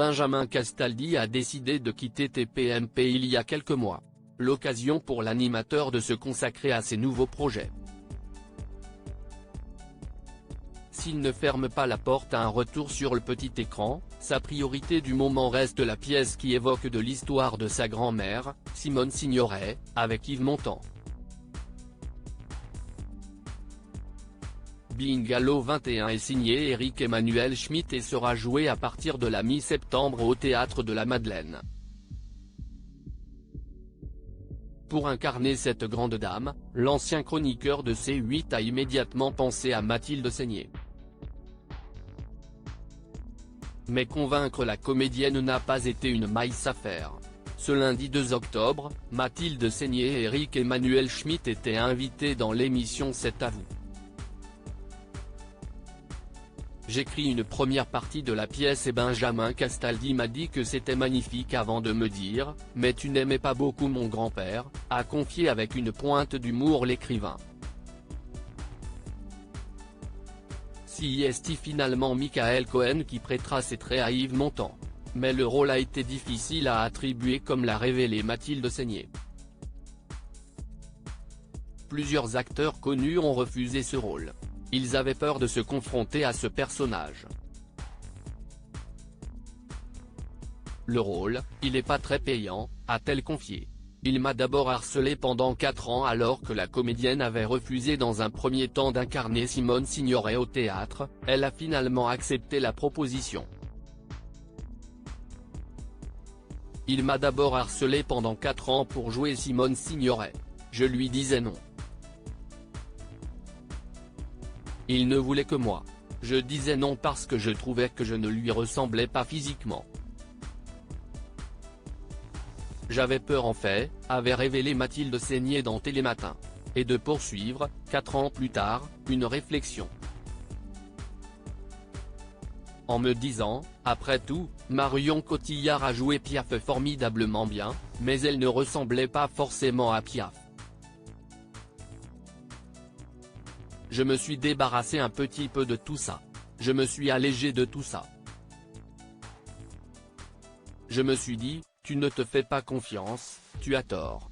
Benjamin Castaldi a décidé de quitter TPMP il y a quelques mois. L'occasion pour l'animateur de se consacrer à ses nouveaux projets. S'il ne ferme pas la porte à un retour sur le petit écran, sa priorité du moment reste la pièce qui évoque de l'histoire de sa grand-mère, Simone Signoret, avec Yves Montand. Bungalow 21 est signé Éric Emmanuel Schmitt et sera joué à partir de la mi-septembre au Théâtre de la Madeleine. Pour incarner cette grande dame, l'ancien chroniqueur de C8 a immédiatement pensé à Mathilde Seigner. Mais convaincre la comédienne n'a pas été une mince affaire. Ce lundi 2 octobre, Mathilde Seigner et Éric Emmanuel Schmitt étaient invités dans l'émission C'est à vous. J'écris une première partie de la pièce et Benjamin Castaldi m'a dit que c'était magnifique avant de me dire « Mais tu n'aimais pas beaucoup mon grand-père », a confié avec une pointe d'humour l'écrivain. C'est finalement Michael Cohen qui prêtera ses traits à Yves Montand. Mais le rôle a été difficile à attribuer comme l'a révélé Mathilde Seigner. Plusieurs acteurs connus ont refusé ce rôle. Ils avaient peur de se confronter à ce personnage. Le rôle, il est pas très payant, a-t-elle confié. Il m'a d'abord harcelé pendant 4 ans alors que la comédienne avait refusé dans un premier temps d'incarner Simone Signoret au théâtre, elle a finalement accepté la proposition. Il m'a d'abord harcelé pendant 4 ans pour jouer Simone Signoret. Je lui disais non. Il ne voulait que moi. Je disais non parce que je trouvais que je ne lui ressemblais pas physiquement. J'avais peur en fait, avait révélé Mathilde Seigner dans Télématin. Et de poursuivre, 4 ans plus tard, une réflexion. En me disant, après tout, Marion Cotillard a joué Piaf formidablement bien, mais elle ne ressemblait pas forcément à Piaf. Je me suis débarrassé un petit peu de tout ça. Je me suis allégé de tout ça. Je me suis dit, tu ne te fais pas confiance, tu as tort.